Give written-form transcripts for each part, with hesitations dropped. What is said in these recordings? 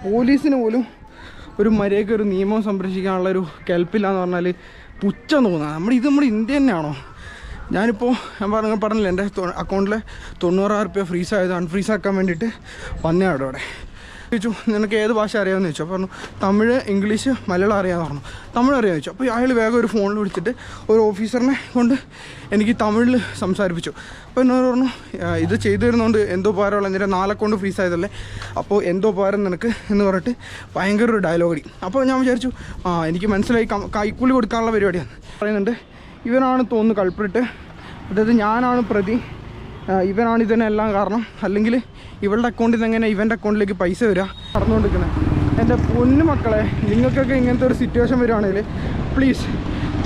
പോലീസിന് പോലും ഒരു മര്യാദയ്ക്ക് ഒരു നിയമം സംരക്ഷിക്കാനുള്ളൊരു കെൽപ്പില്ല എന്ന് പറഞ്ഞാൽ പുച്ഛം തോന്നുക. നമ്മുടെ ഇന്ത്യ തന്നെയാണോ? ഞാനിപ്പോൾ ഞാൻ പറഞ്ഞില്ല, എൻ്റെ അക്കൗണ്ടിലെ 96,000 രൂപ ഫ്രീസ് ആയത് അൺഫ്രീസ് ആക്കാൻ വേണ്ടിയിട്ട് വന്നേ അവിടെ ചോദിച്ചു, നിനക്ക് ഏത് ഭാഷ അറിയാമെന്ന് ചോദിച്ചു. അപ്പോൾ പറഞ്ഞു തമിഴ്, ഇംഗ്ലീഷ്, മലയാളം അറിയാമെന്ന് പറഞ്ഞു. തമിഴ് അറിയാമെന്ന് ചോദിച്ചു. അപ്പോൾ അയാൾ വേഗം ഒരു ഫോണിൽ വിളിച്ചിട്ട് ഒരു ഓഫീസറിനെ കൊണ്ട് എനിക്ക് തമിഴിൽ സംസാരിപ്പിച്ചു. അപ്പോൾ എന്നോട് പറഞ്ഞു, ഇത് ചെയ്തു തരുന്നതുകൊണ്ട് എന്തോ ഉപകാരമുള്ള, എൻ്റെ 4 അക്കൗണ്ട് ഫ്രീസ് ആയതല്ലേ, അപ്പോൾ എന്തോ ഉപകാരം നിനക്ക് എന്ന് പറഞ്ഞിട്ട് ഭയങ്കര ഒരു ഡയലോഗടി. അപ്പോൾ ഞാൻ വിചാരിച്ചു എനിക്ക് മനസ്സിലായി, കൈക്കൂലി കൊടുക്കാനുള്ള പരിപാടിയാണ് പറയുന്നുണ്ട്. ഇവനാണ് തോന്നുന്നു കൾപ്രിട്ട്, അതായത് ഞാനാണ് പ്രതി, ഇവനാണ് ഇതിനെല്ലാം കാരണം, അല്ലെങ്കിൽ ഇവളുടെ അക്കൗണ്ടിൽ നിന്ന് എങ്ങനെ ഇവൻ്റെ അക്കൗണ്ടിലേക്ക് പൈസ വരിക നടന്നുകൊണ്ടിരിക്കുന്നത്. എൻ്റെ പൊന്നു മക്കളെ, നിങ്ങൾക്കൊക്കെ ഇങ്ങനത്തെ ഒരു സിറ്റുവേഷൻ വരുവാണെങ്കിൽ പ്ലീസ്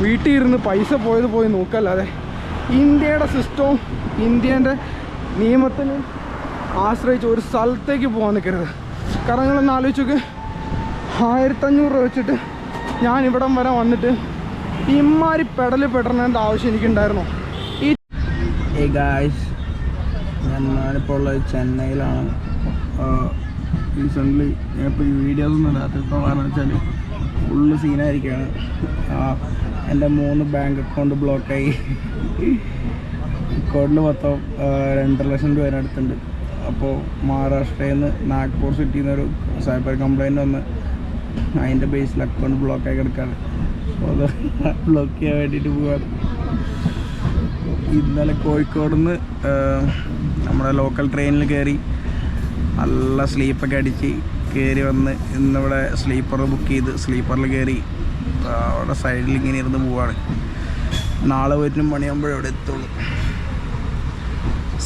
വീട്ടിൽ ഇരുന്ന് പൈസ പോയി നോക്കല്ലാതെ ഇന്ത്യയുടെ സിസ്റ്റവും ഇന്ത്യൻ്റെ നിയമത്തിനും ആശ്രയിച്ച് ഒരു സ്ഥലത്തേക്ക് പോകാൻ നിൽക്കരുത്. കാരണം നിങ്ങളൊന്ന് ആലോചിച്ചൊക്കെ 1500 രൂപ വെച്ചിട്ട് ഞാൻ ഇവിടം വരെ വന്നിട്ട് ഇമ്മാരി പെടേണ്ട ആവശ്യം എനിക്കുണ്ടായിരുന്നോ? ഞാനിപ്പോൾ ഉള്ളത് ചെന്നൈയിലാണ്. റീസെൻ്റ്ലി ഞാനിപ്പോൾ ഈ വീഡിയോസൊന്നും ഇടാത്ത ഇപ്പോൾ കാരണം വെച്ചാൽ ഫുള്ള് സീനായിരിക്കുകയാണ്. എൻ്റെ 3 ബാങ്ക് അക്കൗണ്ട് ബ്ലോക്കായി. അക്കൗണ്ടിൽ മൊത്തം 2.5 ലക്ഷം രൂപ അടുത്തുണ്ട്. അപ്പോൾ മഹാരാഷ്ട്രയിൽ നിന്ന് നാഗ്പൂർ സിറ്റിയിൽ നിന്നൊരു സൈബർ കംപ്ലയിൻറ്റ് വന്ന് അതിൻ്റെ ബേസിൽ അക്കൗണ്ട് ബ്ലോക്കായി കിടക്കുകയാണ്. അപ്പോൾ അത് ബ്ലോക്ക് ചെയ്യാൻ വേണ്ടിയിട്ട് പോവുകയാണ്. ഇന്നലെ കോഴിക്കോട് നിന്ന് നമ്മുടെ ലോക്കൽ ട്രെയിനിൽ കയറി നല്ല സ്ലീപ്പൊക്കെ അടിച്ച് കയറി വന്ന് ഇന്നിവിടെ സ്ലീപ്പർ ബുക്ക് ചെയ്ത് സ്ലീപ്പറിൽ കയറി അവിടെ സൈഡിൽ ഇങ്ങനെ ഇരുന്ന് പോവാണ്. നാളെ 1 മണിയാകുമ്പോഴേ ഇവിടെ എത്തുള്ളൂ.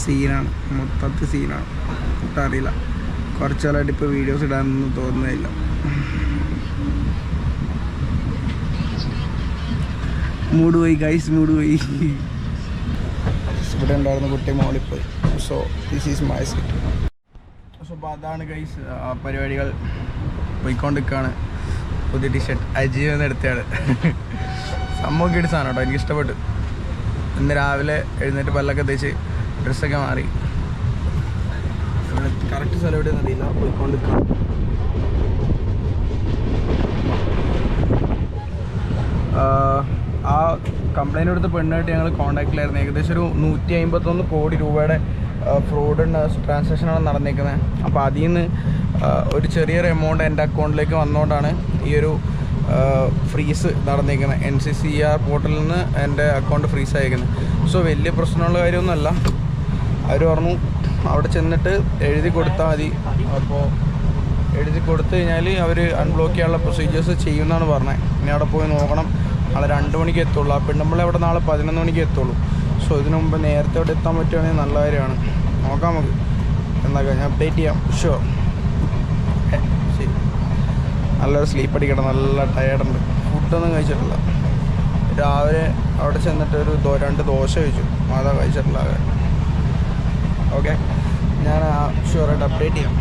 സീനാണ്, മൊത്തത്തിൽ സീനാണ്. ഒട്ടും അറിയില്ല, കുറച്ച് കാലമായിട്ട് ഇപ്പോൾ വീഡിയോസ് ഇടാനൊന്നും തോന്നുന്നില്ല. മൂഡ് പോയി ഗൈസ്, മൂഡ് പോയി. ഇവിടെ ഉണ്ടായിരുന്ന കുട്ടി മോളിൽ പോയി. So this is my seat. So അപ്പോൾ അതാണ് ഗൈസ് പരിപാടികൾ പോയിക്കൊണ്ടിരിക്കുകയാണ്. പുതിയ ടീഷർട്ട് അജീവ് എന്ന് എടുത്തയാണ്. സംഭവം കിട്ടി സാധനം കേട്ടോ, എനിക്ക് ഇഷ്ടപ്പെട്ടു. ഇന്ന് രാവിലെ എഴുന്നേറ്റ് പല്ലൊക്കെ തേച്ച് ഡ്രസ്സൊക്കെ മാറി കറക്റ്റ് സ്ഥലം എവിടെയെന്ന് അറിയില്ല, പോയിക്കൊണ്ടിരിക്കുകയാണ്. ആ കംപ്ലൈൻറ്റ് കൊടുത്ത പെണ്ണായിട്ട് ഞങ്ങൾ കോൺടാക്റ്റിലായിരുന്നു. ഏകദേശം ഒരു 151 കോടി രൂപയുടെ ഫ്രോഡ് ട്രാൻസാക്ഷനാണ് നടന്നിരിക്കുന്നത്. അപ്പോൾ അതിൽ നിന്ന് ഒരു ചെറിയൊരു എമൗണ്ട് എൻ്റെ അക്കൗണ്ടിലേക്ക് വന്നുകൊണ്ടാണ് ഈ ഒരു ഫ്രീസ് നടന്നിരിക്കുന്നത്. NCCR പോർട്ടലിൽ നിന്ന് എൻ്റെ അക്കൗണ്ട് ഫ്രീസ് ആയിരിക്കുന്നത്. സോ വലിയ പ്രശ്നമുള്ള കാര്യമൊന്നുമല്ല. അവർ പറഞ്ഞു അവിടെ ചെന്നിട്ട് എഴുതി കൊടുത്താൽ മതി. അപ്പോൾ എഴുതി കൊടുത്തു കഴിഞ്ഞാൽ അവർ അൺബ്ലോക്ക് ചെയ്യാനുള്ള പ്രൊസീജിയേഴ്സ് ചെയ്യുമെന്നാണ് പറഞ്ഞത്. ഇനി അവിടെ പോയി നോക്കണം. നാളെ 2 മണിക്ക് എത്തുള്ളൂ. ആ പെണ്ണുമ്പളെ അവിടെ നാളെ 11 മണിക്ക് എത്തുള്ളൂ. സോ ഇതിനു മുമ്പ് നേരത്തെ അവിടെ എത്താൻ പറ്റുകയാണെങ്കിൽ നല്ല കാര്യമാണ്. നോക്കാം നമുക്ക്, എന്താക്കാം, ഞാൻ അപ്ഡേറ്റ് ചെയ്യാം. ഷുവർ. ശരി, നല്ലൊരു സ്ലീപ്പ് അടിക്കണം, നല്ല ടയേർഡുണ്ട്. ഫുഡൊന്നും കഴിച്ചിട്ടില്ല. രാവിലെ അവിടെ ചെന്നിട്ട് ഒരു 2 ദോശ കഴിച്ചു, അതാ കഴിച്ചിട്ടില്ല. ഓക്കെ, ഞാൻ ഷുവറായിട്ട് അപ്ഡേറ്റ് ചെയ്യാം.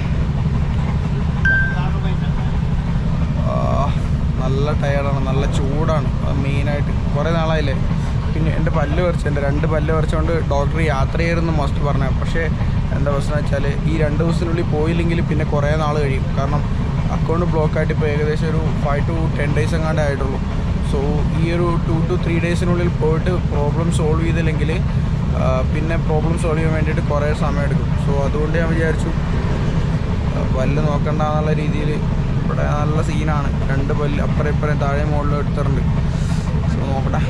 നല്ല ടയേർഡാണ്, നല്ല ചൂടാണ്. അത് മെയിനായിട്ട് കുറേ നാളായില്ലേ. പിന്നെ എൻ്റെ പല്ല് പറിച്ചു, എൻ്റെ 2 പല്ല് പറിച്ചുകൊണ്ട് ഡോക്ടർ യാത്ര ചെയ്യരുതെന്ന് മസ്റ്റ് പറഞ്ഞത്. പക്ഷേ എന്താ പ്രശ്നം വെച്ചാൽ ഈ 2 ദിവസത്തിനുള്ളിൽ പോയില്ലെങ്കിൽ പിന്നെ കുറേ നാൾ കഴിയും. കാരണം അക്കൗണ്ട് ബ്ലോക്കായിട്ട് ഇപ്പോൾ ഏകദേശം ഒരു 5 to 10 days എങ്ങാണ്ടേ ആയിട്ടുള്ളൂ. സോ ഈ ഒരു 2 to 3 days പോയിട്ട് പ്രോബ്ലം സോൾവ് ചെയ്തില്ലെങ്കിൽ പിന്നെ പ്രോബ്ലം സോൾവ് ചെയ്യാൻ വേണ്ടിയിട്ട് കുറേ സമയമെടുക്കും. സോ അതുകൊണ്ട് ഞാൻ വിചാരിച്ചു പല്ല് നോക്കണ്ട എന്നുള്ള രീതിയിൽ. ഇവിടെ നല്ല സീനാണ്, 2 പല്ല് അപ്പുറം ഇപ്പുറം താഴെ മുകളിലും എടുത്തിട്ടുണ്ട്. സോ നോക്കട്ടെ,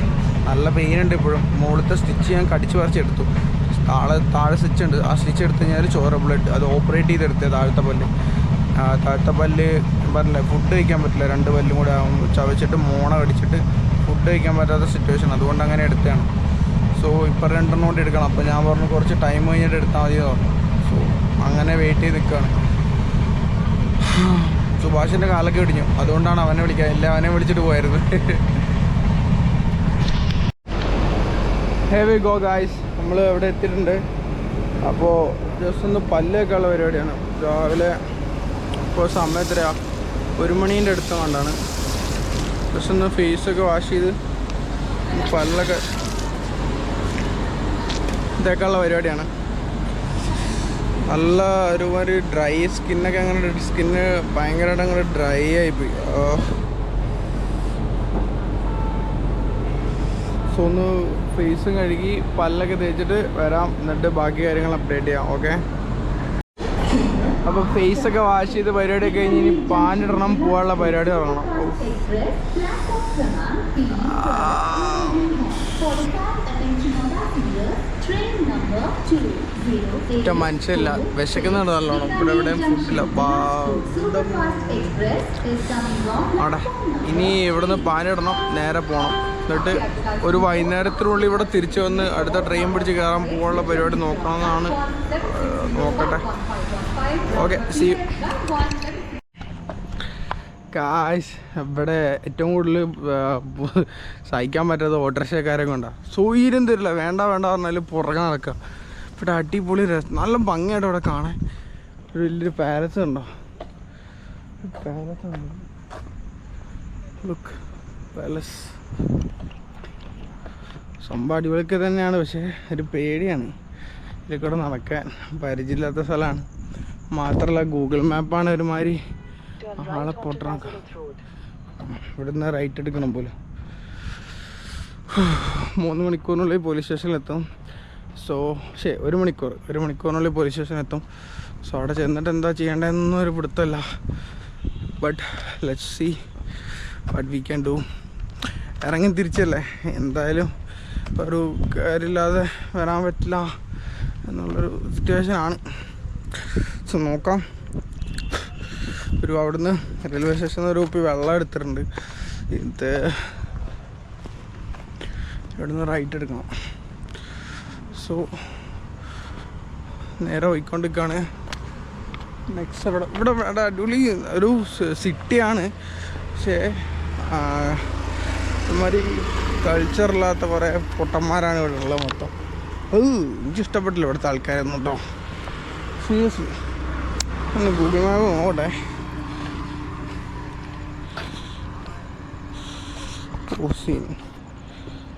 നല്ല പെയിനുണ്ട് ഇപ്പോഴും. മുകളിലത്തെ സ്റ്റിച്ച് ഞാൻ കടിച്ച് പറിച്ചെടുത്തു. താഴെ സ്റ്റിച്ച് ഉണ്ട്, ആ സ്റ്റിച്ച് എടുത്ത് കഴിഞ്ഞാൽ ചോര ബ്ലഡ്, അത് ഓപ്പറേറ്റ് ചെയ്തെടുത്തത് താഴത്തെ പല്ല്. താഴത്തെ പല്ല് പറഞ്ഞില്ല, ഫുഡ് കഴിക്കാൻ പറ്റില്ല. 2 പല്ലും കൂടെ ചവച്ചിട്ട് മോണ കടിച്ചിട്ട് ഫുഡ് കഴിക്കാൻ പറ്റാത്ത സിറ്റുവേഷൻ, അതുകൊണ്ട് അങ്ങനെ എടുത്തതാണ്. സോ ഇപ്പോൾ 2 എണ്ണം കൊണ്ട് എടുക്കണം. അപ്പോൾ ഞാൻ പറഞ്ഞു കുറച്ച് ടൈം കഴിഞ്ഞിട്ട് എടുത്താൽ മതി എന്ന് പറഞ്ഞു. സോ അങ്ങനെ വെയിറ്റ് ചെയ്ത് നിൽക്കുകയാണ്. സുഭാഷിൻ്റെ കാലൊക്കെ ഇടിഞ്ഞു, അതുകൊണ്ടാണ് അവനെ വിളിക്കാൻ. ഇല്ല, അവനെ വിളിച്ചിട്ട് പോയായിരുന്നു. ഹേ വി ഗോ ഗായ്സ്, നമ്മൾ ഇവിടെ എത്തിയിട്ടുണ്ട്. അപ്പോൾ ജസ്റ്റ് ഒന്ന് പല്ലൊക്കെ ഉള്ള പരിപാടിയാണ്. രാവിലെ ഇപ്പോൾ സമയത്തര 1 മണീൻ്റെ അടുത്ത് കൊണ്ടാണ്. ജസ്റ്റ് ഒന്ന് ഫേസൊക്കെ വാഷ് ചെയ്ത് പല്ലൊക്കെ ഇതൊക്കെയുള്ള പരിപാടിയാണ്. നല്ല ഒരുമാതിരി ഡ്രൈ സ്കിന്നൊക്കെ അങ്ങനെ സ്കിന്ന് ഭയങ്കരമായിട്ട് അങ്ങനെ ഡ്രൈ ആയിപ്പോയി. സോ ഒന്ന് ഫേസും കഴുകി പല്ലൊക്കെ തേച്ചിട്ട് വരാം, എന്നിട്ട് ബാക്കി കാര്യങ്ങൾ അപ്ഡേറ്റ് ചെയ്യാം. ഓക്കെ, അപ്പോൾ ഫേസൊക്കെ വാഷ് ചെയ്ത് പരിപാടിയൊക്കെ കഴിഞ്ഞ് ഇനി പാനിടണം, പോകാനുള്ള പരിപാടി തുടങ്ങണം. ഒറ്റ മനുഷ്യല്ല, വിശക്കുന്നുണ്ട് നല്ലോണം. ഇവിടെ എവിടെയും ഫുഡില്ല. അവിടെ ഇനി ഇവിടുന്ന് പാനിടണം, നേരെ പോകണം. എന്നിട്ട് ഒരു വൈകുന്നേരത്തിനുള്ളിൽ ഇവിടെ തിരിച്ചു വന്ന് അടുത്ത ട്രെയിൻ പിടിച്ച് കയറാൻ പോകാനുള്ള പരിപാടി നോക്കണമെന്നാണ്. നോക്കട്ടെ. Okay, see you. കാശ് ഇവിടെ ഏറ്റവും കൂടുതൽ സഹിക്കാൻ പറ്റാത്ത ഓട്ടോറിക്ഷക്കാരെ കൊണ്ടാണ്. സൗകര്യം തരില്ല, വേണ്ട വേണ്ട പറഞ്ഞാൽ പുറകെ നടക്കുക. ഇവിടെ അടിപൊളി നല്ല ഭംഗിയായിട്ട് ഇവിടെ കാണാൻ ഒരു വലിയൊരു പാലസ് ഉണ്ടോ. പാലസ് ഉണ്ടോ, ലുക്ക് പാലസ്. സംഭവം അടിപൊളിയൊക്കെ തന്നെയാണ്, പക്ഷേ ഒരു പേടിയാണ് ഇതിൽക്കൂടെ നടക്കാൻ. പരിചയമില്ലാത്ത സ്ഥലമാണ്. മാത്രമല്ല ഗൂഗിൾ മാപ്പാണ് ഒരുമാതിരി ആളെ പൊട്ടണം. ഇവിടുന്ന് റൈറ്റ് എടുക്കണം പോലും. 3 മണിക്കൂറിനുള്ളിൽ പോലീസ് സ്റ്റേഷനിലെത്തും. സോ ഒരു മണിക്കൂറിനുള്ളിൽ പോലീസ് സ്റ്റേഷനിലെത്തും. സോ അവിടെ ചെന്നിട്ട് എന്താ ചെയ്യേണ്ടതെന്നൊന്നും ഒരു പിടുത്തമല്ല. But let's see what we can do. ഇറങ്ങി തിരിച്ചല്ലേ, എന്തായാലും ഒരു കാര്യമില്ലാതെ വരാൻ പറ്റില്ല എന്നുള്ളൊരു സിറ്റുവേഷനാണ്. സോ നോക്കാം. അവിടുന്ന് റെയിൽവേ സ്റ്റേഷനിൽ ഒരു കുപ്പി വെള്ളം എടുത്തിട്ടുണ്ട്. ഇത് ഇവിടുന്ന് റൈറ്റ് എടുക്കണം. സോ നേരെ പോയിക്കൊണ്ടിരിക്കുകയാണ്. നെക്സ്റ്റ് ഇവിടെ അടിപൊളി ഒരു സിറ്റിയാണ്, പക്ഷേ ഒരുമാതിരി കൾച്ചറില്ലാത്ത കുറേ പൊട്ടന്മാരാണ് ഇവിടെ ഉള്ളത് മൊത്തം. എനിക്കിഷ്ടപ്പെട്ടില്ല ഇവിടുത്തെ ആൾക്കാരൊന്നും കേട്ടോ, സീരിയസ്ലി. ഒന്ന് ഗൂഗിൾ മാപ്പ് നോക്കട്ടെ.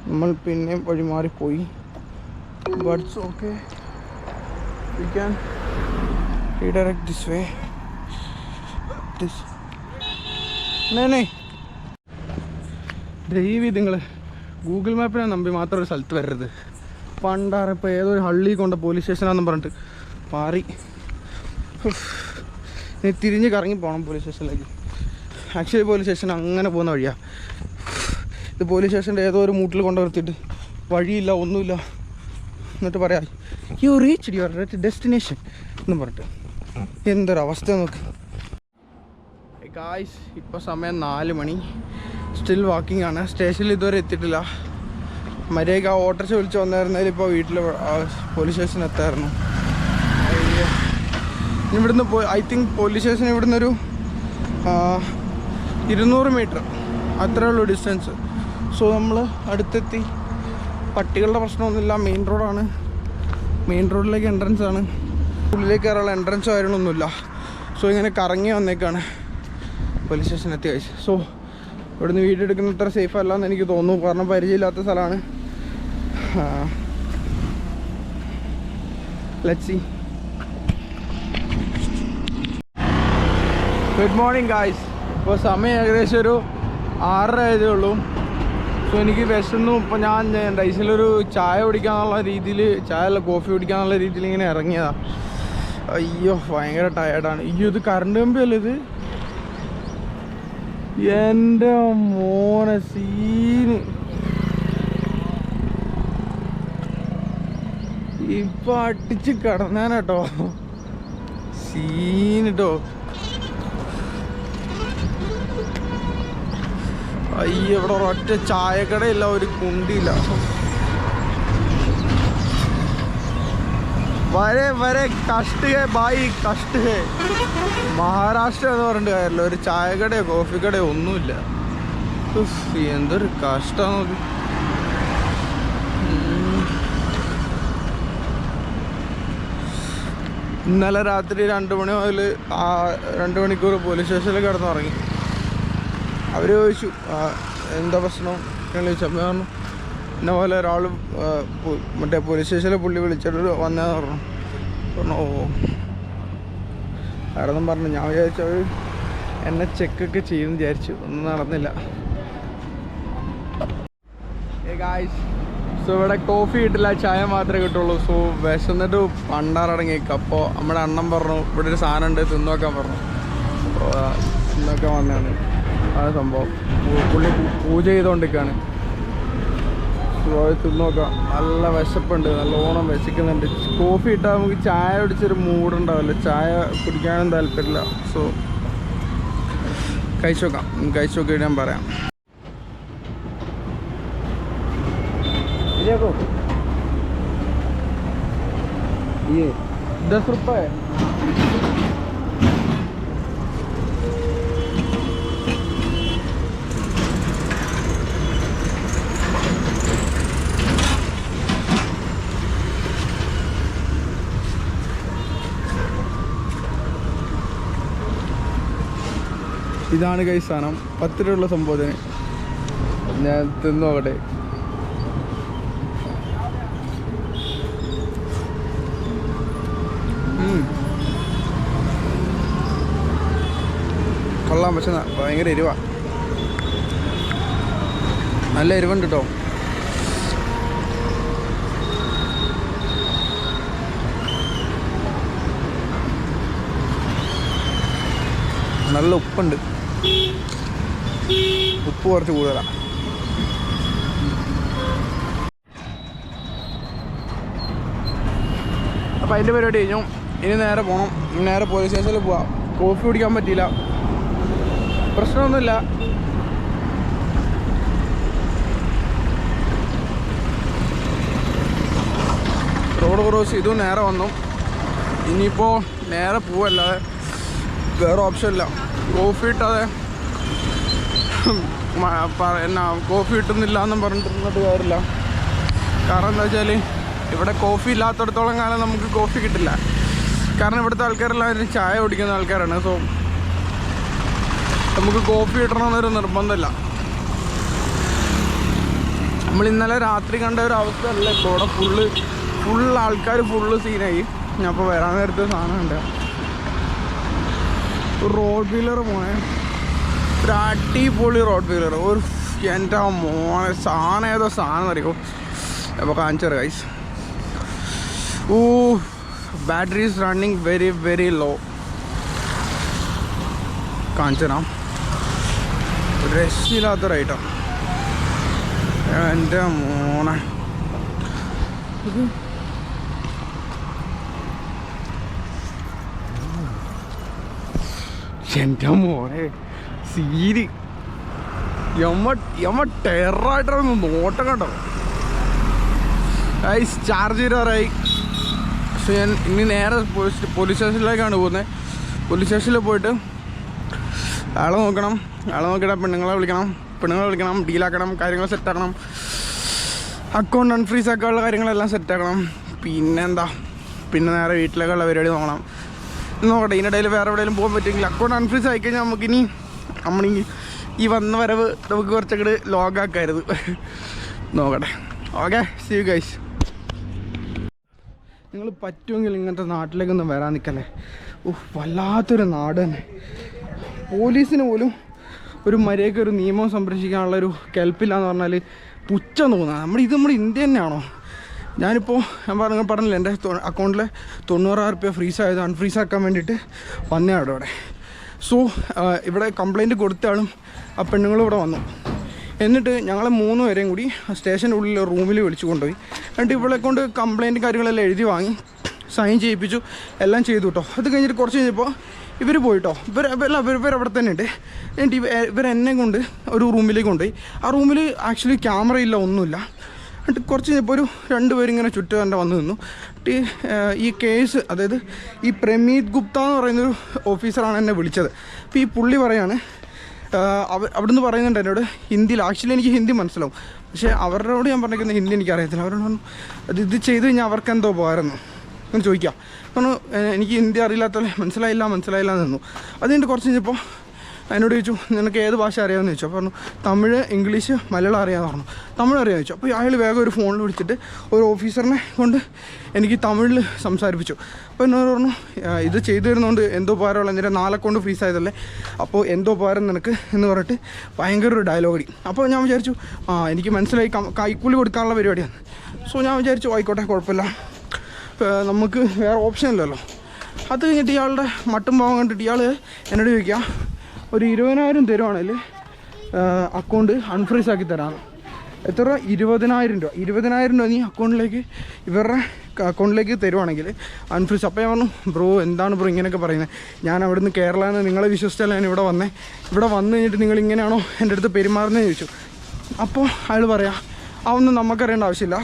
നമ്മൾ പിന്നെ വഴിമാറിപ്പോയി. But it's okay, we can redirect this way. ദയവി നിങ്ങൾ ഗൂഗിൾ മാപ്പിനെ നമ്പി മാത്രം ഒരു സ്ഥലത്ത് വരരുത്. പണ്ടാറിപ്പോൾ ഏതൊരു ഹള്ളി കൊണ്ട പോലീസ് സ്റ്റേഷനാണെന്ന് പറഞ്ഞിട്ട് മാറി തിരിഞ്ഞ് കറങ്ങി പോകണം പോലീസ് സ്റ്റേഷനിലേക്ക്. ആക്ച്വലി പോലീസ് സ്റ്റേഷൻ അങ്ങനെ പോകുന്ന വഴിയാണ്. ഇത് പോലീസ് സ്റ്റേഷൻ്റെ ഏതോ ഒരു മൂട്ടിൽ കൊണ്ട് നിർത്തിയിട്ട് വഴിയില്ല, ഒന്നുമില്ല. എന്നിട്ട് പറയാം യു റീച്ച്ഡ് യുവർ ഡെസ്റ്റിനേഷൻ എന്ന് പറഞ്ഞിട്ട്. എന്തൊരവസ്ഥ നോക്ക് ഗായ്സ്. ഇപ്പോൾ സമയം 4 മണി, സ്റ്റിൽ വാക്കിംഗ് ആണ്. സ്റ്റേഷനിൽ ഇതുവരെ എത്തിയിട്ടില്ല. മര്യാദയ്ക്ക് ആ ഓട്ടോറിക്ഷ വിളിച്ച് വന്നായിരുന്നതിൽ ഇപ്പോൾ വീട്ടിൽ പോലീസ് സ്റ്റേഷൻ എത്തായിരുന്നു. ഇവിടുന്ന് ഐ തിങ്ക് പോലീസ് സ്റ്റേഷൻ ഇവിടുന്ന് ഒരു 200 മീറ്റർ അത്രേ ഉള്ളൂ ഡിസ്റ്റൻസ്. സോ നമ്മൾ അടുത്തെത്തി. പട്ടികളുടെ പ്രശ്നമൊന്നുമില്ല, മെയിൻ റോഡാണ്. മെയിൻ റോഡിലേക്ക് എൻട്രൻസ് ആണ്, ഉള്ളിലേക്ക് കയറാനുള്ള എൻട്രൻസോ കാര്യങ്ങളൊന്നുമില്ല. സോ ഇങ്ങനെ കറങ്ങി വന്നേക്കാണ് പോലീസ് സ്റ്റേഷൻ എത്തി കഴിച്ച്. സോ ഇവിടുന്ന് വീഡിയോ എടുക്കുന്ന അത്ര സേഫ് അല്ല എന്ന് എനിക്ക് തോന്നുന്നു, കാരണം പരിചയമില്ലാത്ത സ്ഥലമാണ്. Let's see. Good morning guys. ഇപ്പോൾ സമയം ഏകദേശം ഒരു 6:30 ആയതേ ഉള്ളൂ. സോ എനിക്ക് വിശന്നു. ഇപ്പോൾ ഞാൻ ഡൈസിലൊരു ചായ കുടിക്കാന്നുള്ള രീതിയിൽ, ചായ അല്ല കോഫി കുടിക്കാന്നുള്ള രീതിയിൽ ഇങ്ങനെ ഇറങ്ങിയതാണ്. അയ്യോ ഭയങ്കര ടയേർഡാണ്. അയ്യോ ഇത് കറണ്ട് കമ്പിയല്ലേ ഇത്, എൻ്റെ മോനെ സീന്. ഇപ്പം അടിച്ച് കിടന്നാനട്ടോ സീനിട്ടോ. അയ്യോ ഇവിടെ ഒരൊറ്റ ചായക്കടയില്ല, ഒരു കുണ്ടിയില്ല. വരെ വരെ കഷ്ട ഹേ ഭായി, കഷ്ട ഹേ. മഹാരാഷ്ട്ര എന്ന് പറഞ്ഞിട്ട് കാര്യമില്ല, ഒരു ചായക്കടയോ കോഫി കടയോ ഒന്നുമില്ല. എന്തൊരു കഷ്ടമാണ്. ഇന്നലെ രാത്രി 2 മണി മുതൽ 2 മണിക്കൂർ പോലീസ് സ്റ്റേഷനിൽ കിടന്നുറങ്ങി. അവർ ചോദിച്ചു എന്താ പ്രശ്നം ചോദിച്ചു. അപ്പം പറഞ്ഞു എന്നെ പോലെ ഒരാൾ മറ്റേ പോലീസ് സ്റ്റേഷനിലെ പുള്ളി വിളിച്ചിട്ട് വന്നതെന്ന് പറഞ്ഞു. ഓ വേറൊന്നും പറഞ്ഞു. ഞാൻ വിചാരിച്ചു അവർ എന്നെ ചെക്കൊക്കെ ചെയ്യുമെന്ന് വിചാരിച്ചു. ഒന്നും നടന്നില്ല. സോ ഇവിടെ കോഫി കിട്ടില്ല, ചായ മാത്രമേ കിട്ടുള്ളൂ. സോ വിശന്നിട്ട് പണ്ടാറടങ്ങിയേക്കും. അപ്പോൾ നമ്മുടെ അണ്ണൻ പറഞ്ഞു ഇവിടെ ഒരു സാധനം ഉണ്ട് തിന്നോക്കാൻ പറഞ്ഞു. അപ്പോൾ തിന്നോക്കാൻ വന്നതാണ്. അതാണ് സംഭവം. പുള്ളി പൂജ ചെയ്തുകൊണ്ടിരിക്കുകയാണ്. സോ അത് തിന്നോക്കാം. നല്ല വിശപ്പുണ്ട്, നല്ലോണം വിശക്കുന്നുണ്ട്. കോഫി ഇട്ടാൽ നമുക്ക് ചായ കുടിച്ചൊരു മൂടുണ്ടാവില്ല, ചായ കുടിക്കാനും താല്പര്യമില്ല. സോ കഴിച്ചു നോക്കാം. കഴിച്ചു നോക്കിയിട്ട് ഞാൻ പറയാം. ये 10 रुपये. ഇതാണ് കൈ സാധനം. 10 രൂപയുള്ള സംഭവത്തിന്. ഞാൻ തിന്നു നോക്കട്ടെ. കൊള്ളാം. പക്ഷെ ഭയങ്കര എരിവാ, നല്ല എരിവുണ്ട് കേട്ടോ. നല്ല ഉപ്പുണ്ട്. ഉപ്പ് കുറച്ച് കൂടുതലാണ്. അപ്പം അതിൻ്റെ പരിപാടി കഴിഞ്ഞു. ഇനി നേരെ പോകണം. നേരെ പോലീസ് സ്റ്റേഷനിൽ പോവാം. കോഫി കുടിക്കാൻ പറ്റിയില്ല, പ്രശ്നമൊന്നുമില്ല. റോഡ് ക്രോസ് ചെയ്തു, നേരെ വന്നു. ഇനിയിപ്പോൾ നേരെ പോവല്ലാതെ വേറെ ഓപ്ഷൻ ഇല്ല. കോഫി ഇട്ടാതെ എന്നാ കോഫി കിട്ടുന്നില്ല എന്നും പറഞ്ഞിട്ട് കാര്യമില്ല. കാരണം എന്താ വെച്ചാൽ ഇവിടെ കോഫി ഇല്ലാത്തടത്തോളം കാലം നമുക്ക് കോഫി കിട്ടില്ല. കാരണം ഇവിടുത്തെ ആൾക്കാരെല്ലാം ചായ കുടിക്കുന്ന ആൾക്കാരാണ്. സോ നമുക്ക് കോഫി കിട്ടണമെന്നൊരു നിർബന്ധമില്ല. നമ്മൾ ഇന്നലെ രാത്രി കണ്ട ഒരു അവസ്ഥ അല്ല ഇപ്പോൾ. ഇവിടെ ഫുൾ ആൾക്കാർ സീനായി. ഞാൻ അപ്പോൾ വരാൻ നേരത്തെ സാധനം ഉണ്ട്. ഒരു റോഡ് വീലർ പോണേ, ഒരു അടിപൊളി റോഡ് വീലർ. ഒരു എൻ്റെ മോനെ സാധനം ഏതോ സാധനം അറിയോ. അപ്പോൾ കാണിച്ചു തരാം guys. Oh battery is running very very low. കാണിച്ചു തരാം. രക്ഷയില്ലാത്തൊരൈറ്റം. എൻ്റെ മോനെ എൻ്റെ മോനെ സീരി ടെററായിട്ടൊന്ന് നോട്ടം കണ്ടോ. ചാർജ് ചെയ്താറായി. പക്ഷെ ഞാൻ ഇനി നേരെ പോലീസ് സ്റ്റേഷനിലേക്കാണ് പോകുന്നത്. പോലീസ് സ്റ്റേഷനിൽ പോയിട്ട് ആളെ നോക്കണം. ആളെ നോക്കിയിട്ട് പെണ്ണുങ്ങളെ വിളിക്കണം, ഡീലാക്കണം, കാര്യങ്ങൾ സെറ്റാക്കണം, അക്കൗണ്ട് അൺഫ്രീസ് ആക്കാനുള്ള കാര്യങ്ങളെല്ലാം സെറ്റാക്കണം. പിന്നെ നേരെ വീട്ടിലേക്കുള്ള പരിപാടി നോക്കട്ടെ. ഇതിനിടയിൽ വേറെ എവിടെയെങ്കിലും പോകാൻ പറ്റുമെങ്കിൽ അക്കൗണ്ട് അൺഫ്രീസ് ആയിക്കഴിഞ്ഞാൽ നമുക്കിനി ഈ വന്ന വരവ് നമുക്ക് കുറച്ചങ്ങോട്ട് ലോഗാക്കായിരുന്നു. നോക്കട്ടെ. Okay, see you guys. നിങ്ങൾ പറ്റുമെങ്കിൽ ഇങ്ങനത്തെ നാട്ടിലേക്കൊന്നും വരാൻ നിൽക്കല്ലേ. വല്ലാത്തൊരു നാട് തന്നെ. പോലീസിന് പോലും ഒരു മര്യാദയ്ക്ക് ഒരു നിയമം സംരക്ഷിക്കാനുള്ളൊരു കെൽപ്പില്ലാന്ന് പറഞ്ഞാൽ പുച്ഛം തോന്നുക. നമ്മുടെ ഇന്ത്യ തന്നെയാണോ? ഞാനിപ്പോൾ ഞാൻ പറഞ്ഞില്ല, എൻ്റെ അക്കൗണ്ടിൽ 90,000 രൂപ ഫ്രീസ് ആയത് അൺഫ്രീസ് ആക്കാൻ വേണ്ടിയിട്ട് വന്നതാണ് ഇവിടെ. സോ ഇവിടെ കംപ്ലയിൻറ്റ് കൊടുത്ത ആളും ആ പെണ്ണുങ്ങളും ഇവിടെ വന്നു. എന്നിട്ട് ഞങ്ങളെ 3 പേരെയും കൂടി സ്റ്റേഷൻ്റെ ഉള്ളിൽ റൂമിൽ വിളിച്ചു കൊണ്ടുപോയി. എന്നിട്ട് ഇവളെ കൊണ്ട് കംപ്ലയിൻറ്റ് കാര്യങ്ങളെല്ലാം എഴുതി വാങ്ങി സൈൻ ചെയ്യിപ്പിച്ചു, എല്ലാം ചെയ്തു കേട്ടോ. അത് കഴിഞ്ഞിട്ട് കുറച്ച് കഴിഞ്ഞപ്പോൾ ഇവർ പോയിട്ടോ. ഇവരവിടെ തന്നെ ഉണ്ട്. എന്നിട്ട് ഇവരെന്നെ കൊണ്ട് ഒരു റൂമിലേക്ക് കൊണ്ടുപോയി. ആ റൂമിൽ ആക്ച്വലി ക്യാമറ ഇല്ല, ഒന്നുമില്ല. എന്നിട്ട് കുറച്ച് കഴിഞ്ഞപ്പോൾ ഒരു 2 പേരിങ്ങനെ ചുറ്റും തന്നെ വന്നു നിന്നു. ഈ കേസ്, അതായത് ഈ പ്രമീത് ഗുപ്ത എന്ന് പറയുന്നൊരു ഓഫീസറാണ് എന്നെ വിളിച്ചത്. അപ്പോൾ ഈ പുള്ളി പറയാണ്, അവിടുന്ന് പറയുന്നുണ്ട് എന്നോട് ഹിന്ദിയിൽ. ആക്ച്വലി എനിക്ക് ഹിന്ദി മനസ്സിലാവും, പക്ഷേ അവരോട് ഞാൻ പറഞ്ഞിരിക്കുന്ന ഹിന്ദി എനിക്കറിയത്തില്ല. അവരോട് പറഞ്ഞു ഇത് ചെയ്ത് കഴിഞ്ഞാൽ അവർക്ക് എന്തോ ഉപകാരമെന്നു എന്ന് ചോദിക്കാം. പറഞ്ഞു എനിക്ക് ഹിന്ദി അറിയില്ലാത്ത മനസ്സിലായില്ല എന്ന് നിന്നു. അത് കഴിഞ്ഞിട്ട് കുറച്ച് കഴിഞ്ഞപ്പോൾ എന്നോട് ചോദിച്ചു നിനക്ക് ഏത് ഭാഷ അറിയാമെന്ന് ചോദിച്ചു. അപ്പോൾ പറഞ്ഞു തമിഴ്, ഇംഗ്ലീഷ്, മലയാളം അറിയാമെന്ന് പറഞ്ഞു. തമിഴ് അറിയാമെന്ന് ചോദിച്ചു. അപ്പോൾ അയാൾ വേഗം ഒരു ഫോണിൽ വിളിച്ചിട്ട് ഒരു ഓഫീസറിനെ കൊണ്ട് എനിക്ക് തമിഴിൽ സംസാരിപ്പിച്ചു. അപ്പോൾ എന്നോട് പറഞ്ഞു ഇത് ചെയ്തു തരുന്നതുകൊണ്ട് എന്തോ ഉപകാരമുള്ള എന്തിനാ 4 അക്കൗണ്ട് ഫ്രീസ് ആയതല്ലേ, അപ്പോൾ എന്തോ ഉപകാരം നിനക്ക് എന്ന് പറഞ്ഞിട്ട് ഭയങ്കര ഒരു ഡയലോഗ് അടി. അപ്പോൾ ഞാൻ വിചാരിച്ചു എനിക്ക് മനസ്സിലായി കൈക്കൂലി കൊടുക്കാനുള്ള പരിപാടിയാണ്. സോ ഞാൻ വിചാരിച്ചു ആയിക്കോട്ടെ കുഴപ്പമില്ല, നമുക്ക് വേറെ ഓപ്ഷൻ ഇല്ലല്ലോ. അത് കഴിഞ്ഞിട്ട് ഇയാളുടെ മട്ടും പോകാൻ കണ്ടിട്ട് ഇയാൾ എന്നോട് ചോദിക്കുക ഒരു 20,000 തരുവാണെങ്കിൽ അക്കൗണ്ട് അൺഫ്രീസ് ആക്കി തരാമെന്ന്. എത്ര രൂപ? 20,000 രൂപ. 20,000 രൂപ നീ അക്കൗണ്ടിലേക്ക് ഇവരുടെ അക്കൗണ്ടിലേക്ക് തരുവാണെങ്കിൽ അൺഫ്രീസ്. അപ്പോൾ ഞാൻ പറഞ്ഞു ബ്രോ എന്താണ് ബ്രോ ഇങ്ങനെയൊക്കെ പറയുന്നത്, ഞാൻ അവിടുന്ന് കേരളയിൽ നിന്ന് നിങ്ങളെ വിശ്വസിച്ചാൽ ഞാൻ ഇവിടെ വന്നേ, ഇവിടെ വന്നു കഴിഞ്ഞിട്ട് നിങ്ങൾ ഇങ്ങനെയാണോ എൻ്റെ അടുത്ത് പെരുമാറുന്നതെന്ന് ചോദിച്ചു. അപ്പോൾ അയാൾ പറയാം അതൊന്നും നമുക്കറിയേണ്ട ആവശ്യമില്ല,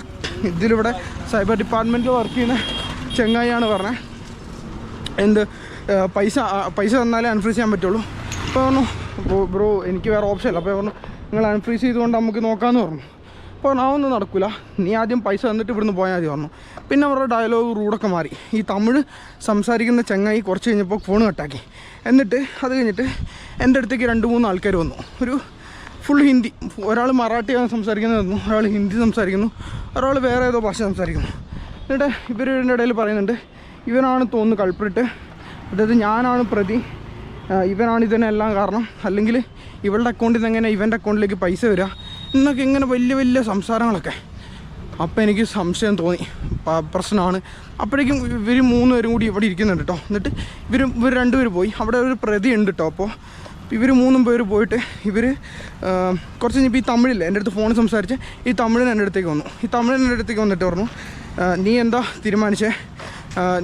ഇതിലിവിടെ സൈബർ ഡിപ്പാർട്ട്മെൻറ്റിൽ വർക്ക് ചെയ്യുന്ന ചെങ്ങായിയാണ് പറഞ്ഞത്, എന്ത് പൈസ തന്നാലേ അൺഫ്രീസ് ചെയ്യാൻ പറ്റുള്ളൂ. അപ്പോൾ പറഞ്ഞു ബ്രോ എനിക്ക് വേറെ ഓപ്ഷൻ ഇല്ല. അപ്പോൾ പറഞ്ഞു നിങ്ങൾ അൺഫ്രീസ് ചെയ്തുകൊണ്ട് നമുക്ക് നോക്കാമെന്ന് പറഞ്ഞു. അപ്പോൾ അതൊന്നും നടക്കില്ല, നീ ആദ്യം പൈസ തന്നിട്ട് ഇവിടുന്ന് പോയാൽ മതി പറഞ്ഞു. പിന്നെ അവരുടെ ഡയലോഗ് റൂഡൊക്കെ മാറി. ഈ തമിഴ് സംസാരിക്കുന്ന ചങ്ങായി കുറച്ച് കഴിഞ്ഞപ്പോൾ ഫോൺ കട്ടാക്കി. എന്നിട്ട് അത് കഴിഞ്ഞിട്ട് എൻ്റെ അടുത്തേക്ക് 2-3 ആൾക്കാർ വന്നു. ഒരു ഫുൾ ഹിന്ദി, ഒരാൾ മറാഠിയാണ് സംസാരിക്കുന്നത് തന്നു, ഒരാൾ ഹിന്ദി സംസാരിക്കുന്നു, ഒരാൾ വേറെ ഏതോ ഭാഷ സംസാരിക്കുന്നു. എന്നിട്ട് ഇവരുടെ ഇടയിൽ പറയുന്നുണ്ട് ഇവനാണ് തോന്നുന്നു കൾപ്രിറ്റ്, അതായത് ഞാനാണ് പ്രതി, ഇവനാണ് ഇതിനെല്ലാം കാരണം, അല്ലെങ്കിൽ ഇവളുടെ അക്കൗണ്ടിൽ നിന്ന് എങ്ങനെ ഇവൻ്റെ അക്കൗണ്ടിലേക്ക് പൈസ വരിക എന്നൊക്കെ ഇങ്ങനെ വലിയ വലിയ സംസാരങ്ങളൊക്കെ. അപ്പോൾ എനിക്ക് സംശയം തോന്നി പ്രശ്നമാണ്. അപ്പോഴേക്കും ഇവർ 3 പേരും കൂടി ഇവിടെ ഇരിക്കുന്നുണ്ട് കേട്ടോ. എന്നിട്ട് ഇവർ 2 പേര് പോയി, അവിടെ ഒരു പ്രതി ഉണ്ട് കേട്ടോ. അപ്പോൾ ഇവർ 3 പേര് പോയിട്ട് ഇവർ കുറച്ച് കഴിഞ്ഞപ്പോൾ ഈ തമിഴില്ല എൻ്റെ അടുത്ത് ഫോണിൽ സംസാരിച്ച് ഈ തമിഴിന് എൻ്റെ അടുത്തേക്ക് വന്നു. ഈ തമിഴിന് എൻ്റെ അടുത്തേക്ക് വന്നിട്ട് പറഞ്ഞു നീ എന്താ തീരുമാനിച്ചേ,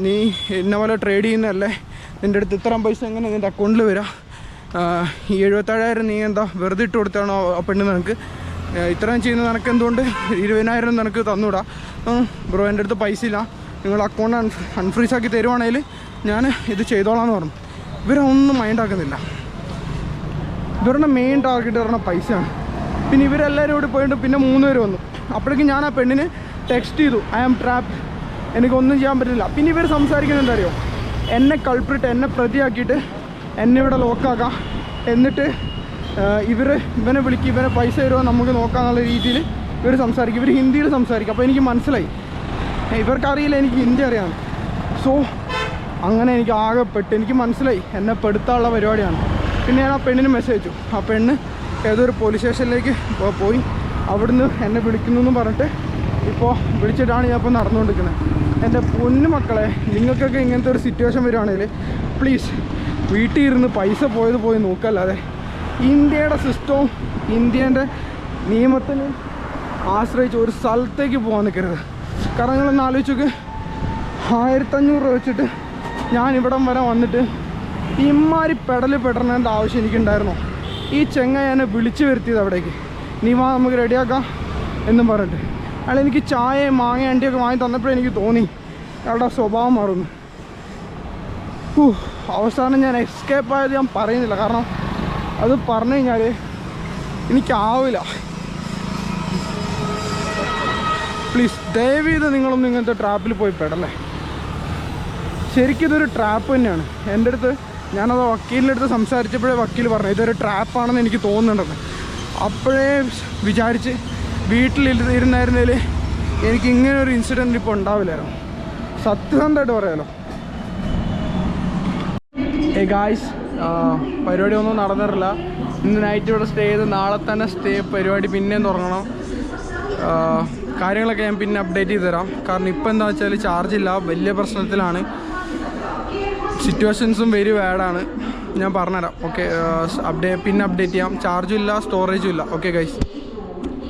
നീ ഇന്ന പോലെ ട്രേഡ് ചെയ്യുന്നതല്ലേ, നിൻ്റെ അടുത്ത് ഇത്രയും പൈസ എങ്ങനെ നിൻ്റെ അക്കൗണ്ടിൽ വരാം, ഈ 77,000 നീ എന്താ വെറുതെ ഇട്ട് കൊടുത്താണോ ആ പെണ്ണ് നിനക്ക്, ഇത്രയും ചെയ്യുന്നത് നിനക്ക് എന്തുകൊണ്ട് 20,000 നിനക്ക് തന്നൂടാ. ബ്രോ എൻ്റെ അടുത്ത് പൈസ ഇല്ല, നിങ്ങൾ അക്കൗണ്ട് അൺഫ്രീസ് ആക്കി തരുവാണെങ്കിൽ ഞാൻ ഇത് ചെയ്തോളാമെന്ന് പറഞ്ഞു. ഇവരൊന്നും മൈൻഡാക്കുന്നില്ല. ഇവരുടെ മെയിൻ ടാർഗറ്റ് പറഞ്ഞാൽ പൈസയാണ്. പിന്നെ ഇവരെല്ലാവരും കൂടി പോയിട്ട് പിന്നെ 3 പേര് വന്നു. അപ്പോഴേക്കും ഞാൻ ആ പെണ്ണിന് ടെക്സ്റ്റ് ചെയ്തു ഐ ആം ട്രാപ്ഡ്, എനിക്കൊന്നും ചെയ്യാൻ പറ്റില്ല. പിന്നെ ഇവർ സംസാരിക്കുന്നത് എന്താ അറിയോ, എന്നെ കൾപ്രിട്ട്, എന്നെ പ്രതിയാക്കിയിട്ട് എന്നെ ഇവിടെ ലോക്കാക്കാം, എന്നിട്ട് ഇവനെ വിളിക്കും, ഇവനെ പൈസ തരുമോ നമുക്ക് നോക്കാമെന്നുള്ള രീതിയിൽ ഇവർ സംസാരിക്കും. ഇവർ ഹിന്ദിയിൽ സംസാരിക്കും. അപ്പോൾ എനിക്ക് മനസ്സിലായി ഇവർക്കറിയില്ല എനിക്ക് ഹിന്ദി അറിയാമെന്ന്. സോ അങ്ങനെ എനിക്ക് ആകെപ്പെട്ട് എനിക്ക് മനസ്സിലായി എന്നെ പെടുത്താനുള്ള പരിപാടിയാണ്. പിന്നെ ഞാൻ ആ പെണ്ണിന് മെസ്സേജ് അയച്ചു. ആ പെണ്ണ് ഏതൊരു പോലീസ് സ്റ്റേഷനിലേക്ക് പോയി അവിടുന്ന് എന്നെ വിളിക്കുന്നു എന്ന് പറഞ്ഞിട്ട് ഇപ്പോൾ വിളിച്ചിട്ടാണ് ഞാൻ ഇപ്പോൾ നടന്നുകൊണ്ടിരിക്കുന്നത്. എൻ്റെ പൊന്നു മക്കളെ, നിങ്ങൾക്കൊക്കെ ഇങ്ങനത്തെ ഒരു സിറ്റുവേഷൻ വരികയാണെങ്കിൽ പ്ലീസ് വീട്ടിൽ ഇരുന്ന് പൈസ പോയി നോക്കല്ലാതെ ഇന്ത്യയുടെ സിസ്റ്റവും ഇന്ത്യൻ്റെ നിയമത്തിന് ആശ്രയിച്ച് ഒരു സ്ഥലത്തേക്ക് പോകാൻ നിൽക്കരുത്. കാരണം നിങ്ങളൊന്ന് ആലോചിച്ചൊക്കെ 1,500 രൂപ വെച്ചിട്ട് ഞാൻ ഇവിടം വരെ വന്നിട്ട് ഇമ്മാരി പെടേണ്ട ആവശ്യം എനിക്കുണ്ടായിരുന്നോ? ഈ ചെങ്ങായി എന്നെ വിളിച്ചു വരുത്തിയത് അവിടേക്ക്, നീ വാ നമുക്ക് റെഡിയാക്കാം എന്നും പറഞ്ഞിട്ട്. അയാൾ എനിക്ക് ചായയും മാങ്ങ അണ്ടിയൊക്കെ വാങ്ങി തന്നപ്പോഴേ എനിക്ക് തോന്നി അയാളുടെ സ്വഭാവം മാറുന്നു. അവസാനം ഞാൻ എസ്കേപ്പ് ആയത് ഞാൻ പറയുന്നില്ല, കാരണം അത് പറഞ്ഞു കഴിഞ്ഞാൽ എനിക്കാവില്ല. പ്ലീസ് ദയവ് ചെയ്ത് നിങ്ങളൊന്നും ഇങ്ങനത്തെ ട്രാപ്പിൽ പോയി പെടല്ലേ. ശരിക്കും ഇതൊരു ട്രാപ്പ് തന്നെയാണ്. എൻ്റെ അടുത്ത് ഞാനത് വക്കീലിൻ്റെ അടുത്ത് സംസാരിച്ചപ്പോഴേ വക്കീൽ പറഞ്ഞു ഇതൊരു ട്രാപ്പാണെന്ന് എനിക്ക് തോന്നുന്നുണ്ടെന്ന്. അപ്പോഴേ വിചാരിച്ച് വീട്ടിലിരുന്നായിരുന്നതിൽ എനിക്ക് ഇങ്ങനെ ഒരു ഇൻസിഡൻറ്റ് ഇപ്പോൾ ഉണ്ടാവില്ലായിരുന്നു. സത്യസന്ധമായിട്ട് പറയാലോ. ഗായ്സ്, പരിപാടി ഒന്നും നടന്നിട്ടില്ല. ഇന്ന് നൈറ്റ് ഇവിടെ സ്റ്റേ ചെയ്ത് നാളെ തന്നെ പരിപാടി പിന്നെയും തുടങ്ങണം. കാര്യങ്ങളൊക്കെ ഞാൻ പിന്നെ അപ്ഡേറ്റ് ചെയ്ത് തരാം. കാരണം ഇപ്പോൾ എന്താ വെച്ചാൽ ചാർജില്ല, വലിയ പ്രശ്നത്തിലാണ്. സിറ്റുവേഷൻസും വെരി ബാഡാണ്. ഞാൻ പറഞ്ഞുതരാം. ഓക്കെ, പിന്നെ അപ്ഡേറ്റ് ചെയ്യാം. ചാർജും ഇല്ല, സ്റ്റോറേജും ഇല്ല. Okay guys.